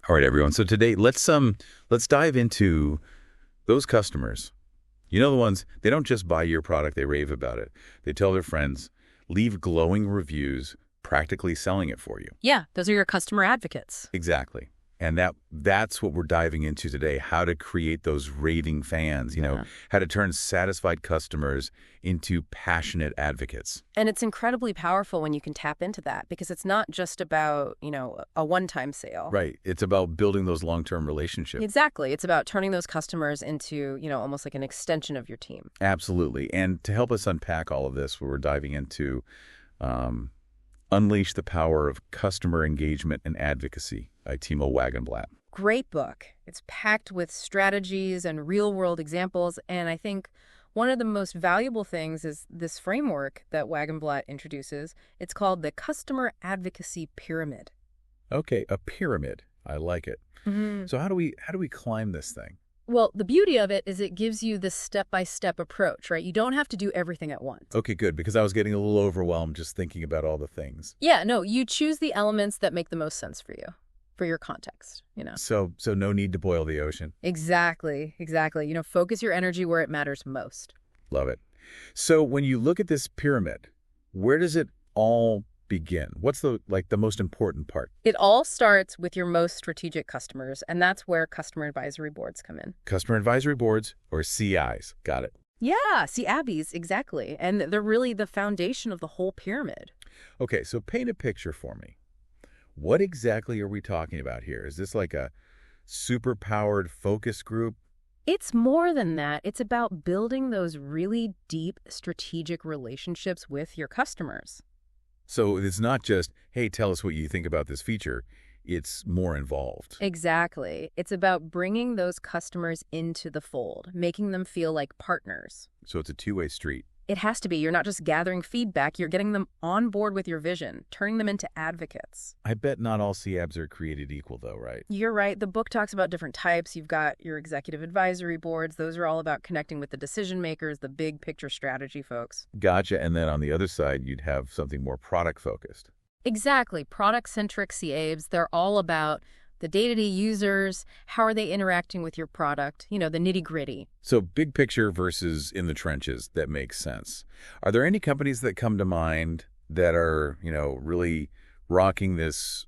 All right, everyone. So today, let's dive into those customers. You know, the ones, they don't just buy your product, they rave about it. They tell their friends, leave glowing reviews, practically selling it for you. Yeah, those are your customer advocates. Exactly. And that's what we're diving into today, how to create those raving fans, how to turn satisfied customers into passionate advocates. And it's incredibly powerful when you can tap into that because it's not just about, a one-time sale. Right. It's about building those long-term relationships. Exactly. It's about turning those customers into, almost like an extension of your team. Absolutely. And to help us unpack all of this, we're diving into Unleash the Power of Customer Engagement and Advocacy by Timo Wagenblatt. Great book. It's packed with strategies and real-world examples, and I think one of the most valuable things is this framework that Wagenblatt introduces. It's called the Customer Advocacy Pyramid. Okay, a pyramid. I like it. Mm-hmm. So how do we climb this thing? Well, the beauty of it is it gives you this step-by-step approach, right? You don't have to do everything at once. Okay, good, because I was getting a little overwhelmed just thinking about all the things. Yeah, no, you choose the elements that make the most sense for you, for your context, So no need to boil the ocean. Exactly. Focus your energy where it matters most. Love it. So when you look at this pyramid, where does it all begin? What's the most important part? It all starts with your most strategic customers, and that's where customer advisory boards come in. Customer advisory boards, or CIs. Got it. Yeah, CABs, exactly. And they're really the foundation of the whole pyramid. Okay, so paint a picture for me. What exactly are we talking about here? Is this like a super-powered focus group? It's more than that. It's about building those really deep strategic relationships with your customers. So it's not just, hey, tell us what you think about this feature. It's more involved. Exactly. It's about bringing those customers into the fold, making them feel like partners. So it's a two-way street. It has to be. You're not just gathering feedback. You're getting them on board with your vision, turning them into advocates. I bet not all CABs are created equal, though, right? You're right. The book talks about different types. You've got your executive advisory boards. Those are all about connecting with the decision makers, the big picture strategy folks. Gotcha. And then on the other side, you'd have something more product-focused. Exactly. Product-centric CABs, they're all about the day-to-day users, how are they interacting with your product, the nitty-gritty. So big picture versus in the trenches, that makes sense. Are there any companies that come to mind that are, really rocking this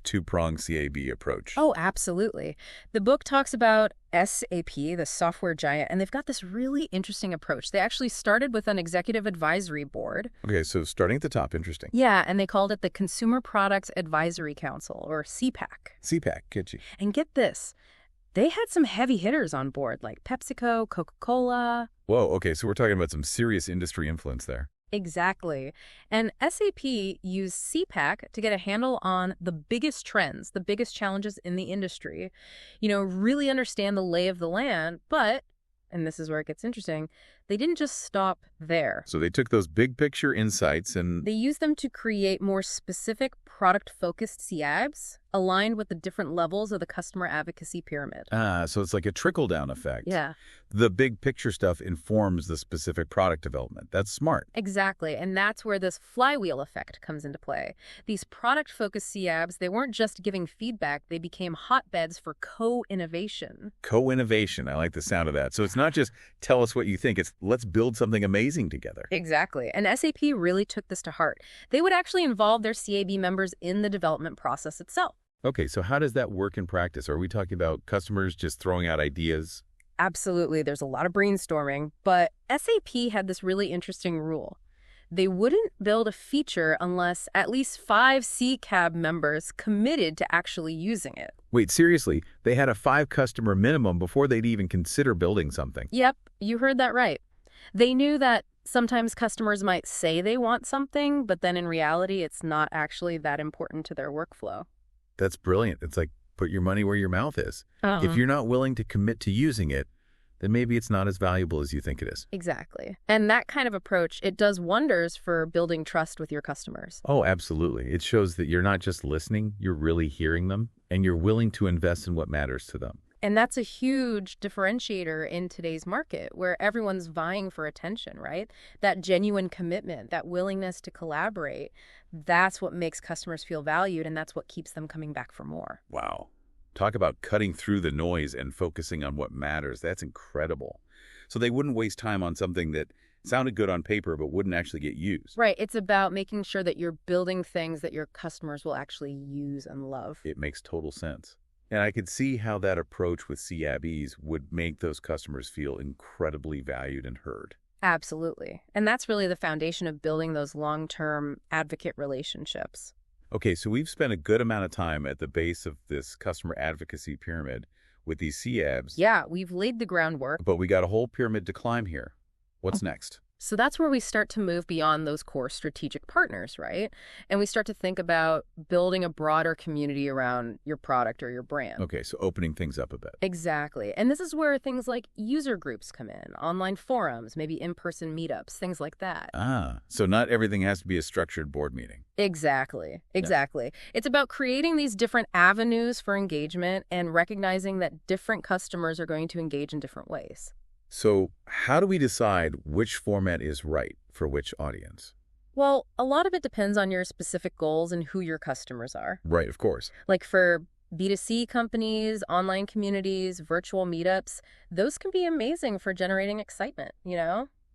two-pronged CAB approach? Oh, absolutely. The book talks about SAP, the software giant, and they've got this really interesting approach. They actually started with an executive advisory board. Okay, so starting at the top, interesting. Yeah, and they called it the Consumer Products Advisory Council, or CPAC. CPAC, kitschy. And get this, they had some heavy hitters on board, like PepsiCo, Coca-Cola. Whoa, okay, so we're talking about some serious industry influence there. Exactly. And SAP used CPAC to get a handle on the biggest trends, the biggest challenges in the industry, really understand the lay of the land. But, and this is where it gets interesting, they didn't just stop there. So they took those big picture insights and they used them to create more specific product-focused CABs aligned with the different levels of the customer advocacy pyramid. So it's like a trickle-down effect. Yeah. The big picture stuff informs the specific product development. That's smart. Exactly. And that's where this flywheel effect comes into play. These product-focused CABs, they weren't just giving feedback, they became hotbeds for co-innovation. Co-innovation. I like the sound of that. So it's not just tell us what you think. It's let's build something amazing together. Exactly. And SAP really took this to heart. They would actually involve their CAB members in the development process itself. Okay, so how does that work in practice? Are we talking about customers just throwing out ideas? Absolutely. There's a lot of brainstorming, but SAP had this really interesting rule. They wouldn't build a feature unless at least 5 CCAB members committed to actually using it. Wait, seriously? They had a 5-customer minimum before they'd even consider building something? Yep, you heard that right. They knew that sometimes customers might say they want something, but then in reality, it's not actually that important to their workflow. That's brilliant. It's like put your money where your mouth is. If you're not willing to commit to using it, then maybe it's not as valuable as you think it is. Exactly. And that kind of approach, it does wonders for building trust with your customers. Oh, absolutely. It shows that you're not just listening, you're really hearing them, and you're willing to invest in what matters to them. And that's a huge differentiator in today's market where everyone's vying for attention, right? That genuine commitment, that willingness to collaborate, that's what makes customers feel valued, and that's what keeps them coming back for more. Wow. Talk about cutting through the noise and focusing on what matters. That's incredible. So they wouldn't waste time on something that sounded good on paper but wouldn't actually get used. Right. It's about making sure that you're building things that your customers will actually use and love. It makes total sense. And I could see how that approach with CABs would make those customers feel incredibly valued and heard. Absolutely. And that's really the foundation of building those long-term advocate relationships. Okay, so we've spent a good amount of time at the base of this customer advocacy pyramid with these CABs. Yeah, we've laid the groundwork. But we got a whole pyramid to climb here. What's next? So that's where we start to move beyond those core strategic partners, right? And we start to think about building a broader community around your product or your brand. Okay, so opening things up a bit. Exactly. And this is where things like user groups come in, online forums, maybe in-person meetups, things like that. So not everything has to be a structured board meeting. Exactly. It's about creating these different avenues for engagement and recognizing that different customers are going to engage in different ways. So how do we decide which format is right for which audience? Well, a lot of it depends on your specific goals and who your customers are. Right, of course. Like for B2C companies, online communities, virtual meetups, those can be amazing for generating excitement,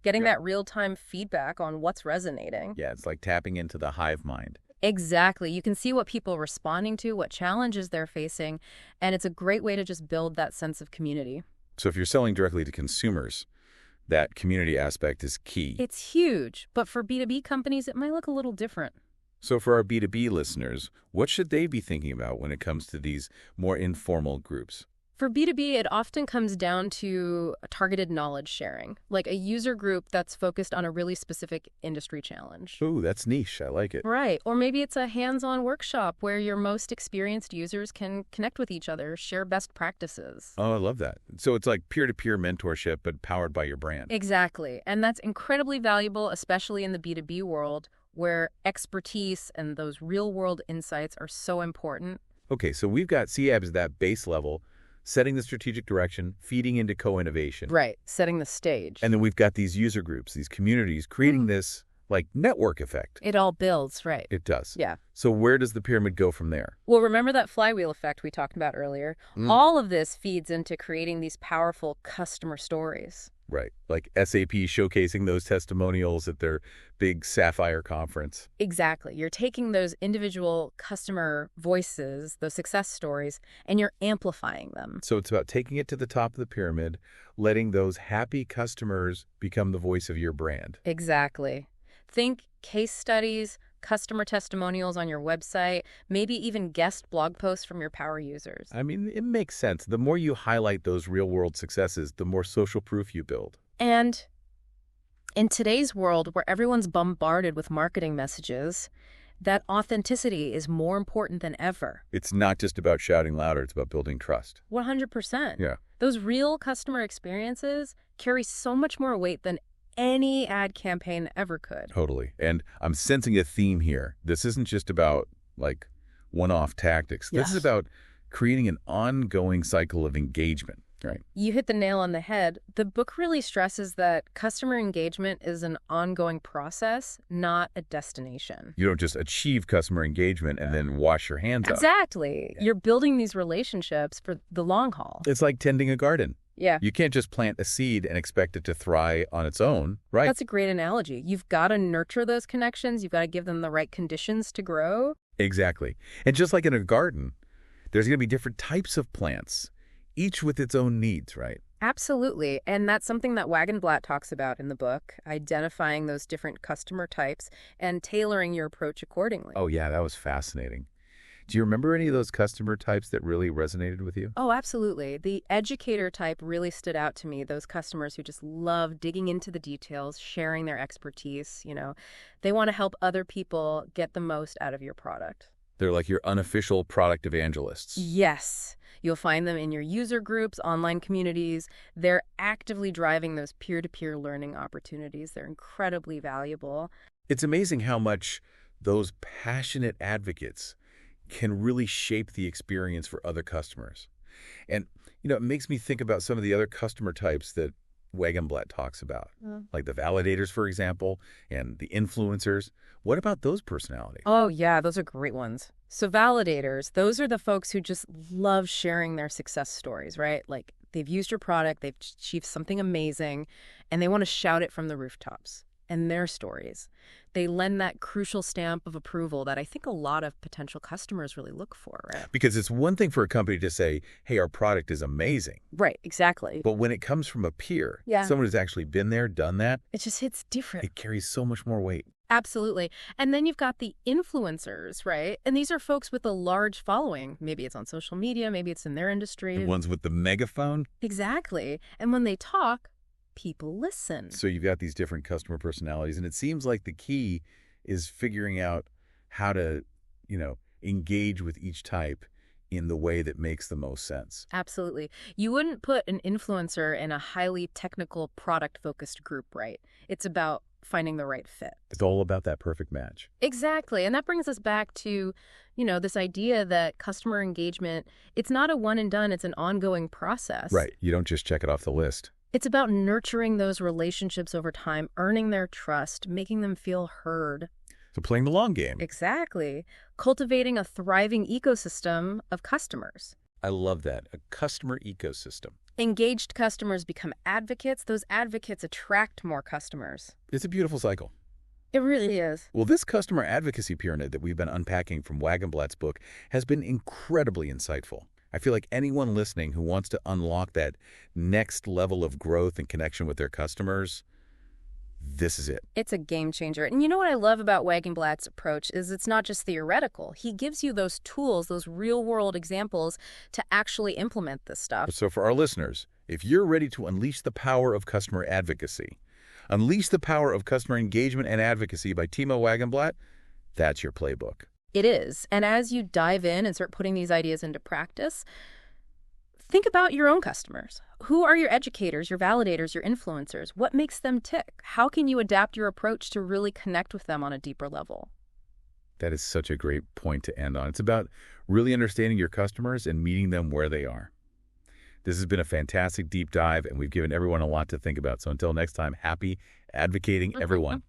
getting that real-time feedback on what's resonating. Yeah, it's like tapping into the hive mind. Exactly. You can see what people are responding to, what challenges they're facing, and it's a great way to just build that sense of community. So if you're selling directly to consumers, that community aspect is key. It's huge, but for B2B companies, it might look a little different. So for our B2B listeners, what should they be thinking about when it comes to these more informal groups? For B2B, it often comes down to targeted knowledge sharing, like a user group that's focused on a really specific industry challenge. Ooh, that's niche. I like it. Right. Or maybe it's a hands-on workshop where your most experienced users can connect with each other, share best practices. Oh, I love that. So it's like peer-to-peer mentorship, but powered by your brand. Exactly. And that's incredibly valuable, especially in the B2B world, where expertise and those real-world insights are so important. Okay, so we've got CABs at that base level, setting the strategic direction, feeding into co-innovation. Right, setting the stage. And then we've got these user groups, these communities, creating this, like, network effect. It all builds, right. It does. Yeah. So where does the pyramid go from there? Well, remember that flywheel effect we talked about earlier? All of this feeds into creating these powerful customer stories. Right, like SAP showcasing those testimonials at their big Sapphire conference. Exactly. You're taking those individual customer voices, those success stories, and you're amplifying them. So it's about taking it to the top of the pyramid, letting those happy customers become the voice of your brand. Exactly. Think case studies, customer testimonials on your website, maybe even guest blog posts from your power users. I mean, it makes sense. The more you highlight those real-world successes, the more social proof you build. And in today's world where everyone's bombarded with marketing messages, that authenticity is more important than ever. It's not just about shouting louder, it's about building trust. 100%. Yeah. Those real customer experiences carry so much more weight than any ad campaign ever could. Totally. And I'm sensing a theme here. This isn't just about, like, one-off tactics. This is about creating an ongoing cycle of engagement, right? You hit the nail on the head. The book really stresses that customer engagement is an ongoing process, not a destination. You don't just achieve customer engagement and then wash your hands up. Exactly. You're building these relationships for the long haul. It's like tending a garden. Yeah. You can't just plant a seed and expect it to thrive on its own, right? That's a great analogy. You've got to nurture those connections. You've got to give them the right conditions to grow. Exactly. And just like in a garden, there's going to be different types of plants, each with its own needs, right? Absolutely. And that's something that Wagenblatt talks about in the book, identifying those different customer types and tailoring your approach accordingly. Oh, yeah, that was fascinating. Do you remember any of those customer types that really resonated with you? Oh, absolutely. The educator type really stood out to me. Those customers who just love digging into the details, sharing their expertise, They want to help other people get the most out of your product. They're like your unofficial product evangelists. Yes. You'll find them in your user groups, online communities. They're actively driving those peer-to-peer learning opportunities. They're incredibly valuable. It's amazing how much those passionate advocates can really shape the experience for other customers. And, it makes me think about some of the other customer types that Wagenblatt talks about, Yeah. like the validators, for example, and the influencers. What about those personalities? Oh, yeah, those are great ones. So validators, those are the folks who just love sharing their success stories, right? Like they've used your product, they've achieved something amazing, and they want to shout it from the rooftops. And their stories. They lend that crucial stamp of approval that I think a lot of potential customers really look for, right? Because it's one thing for a company to say, hey, our product is amazing. Right, exactly. But when it comes from a peer, Yeah. someone who's actually been there, done that, It just hits different. it carries so much more weight. Absolutely. And then you've got the influencers, right? And these are folks with a large following. Maybe it's on social media, maybe it's in their industry. The ones with the megaphone. Exactly. And when they talk, people listen. So you've got these different customer personalities, and it seems like the key is figuring out how to, engage with each type in the way that makes the most sense. Absolutely. You wouldn't put an influencer in a highly technical product-focused group, right? It's about finding the right fit. It's all about that perfect match. Exactly. And that brings us back to, this idea that customer engagement, it's not a one and done, it's an ongoing process. Right. You don't just check it off the list. It's about nurturing those relationships over time, earning their trust, making them feel heard. So playing the long game. Exactly. Cultivating a thriving ecosystem of customers. I love that. A customer ecosystem. Engaged customers become advocates. Those advocates attract more customers. It's a beautiful cycle. It really is. Well, this customer advocacy pyramid that we've been unpacking from Wagenblatt's book has been incredibly insightful. I feel like anyone listening who wants to unlock that next level of growth and connection with their customers, this is it. It's a game changer. And you know what I love about Wagenblatt's approach is it's not just theoretical. He gives you those tools, those real-world examples to actually implement this stuff. So for our listeners, if you're ready to unleash the power of customer advocacy, unleash the power of customer engagement and advocacy by Timo Wagenblatt, that's your playbook. It is. And as you dive in and start putting these ideas into practice, think about your own customers. Who are your educators, your validators, your influencers? What makes them tick? How can you adapt your approach to really connect with them on a deeper level? That is such a great point to end on. It's about really understanding your customers and meeting them where they are. This has been a fantastic deep dive, and we've given everyone a lot to think about. So until next time, happy advocating, everyone.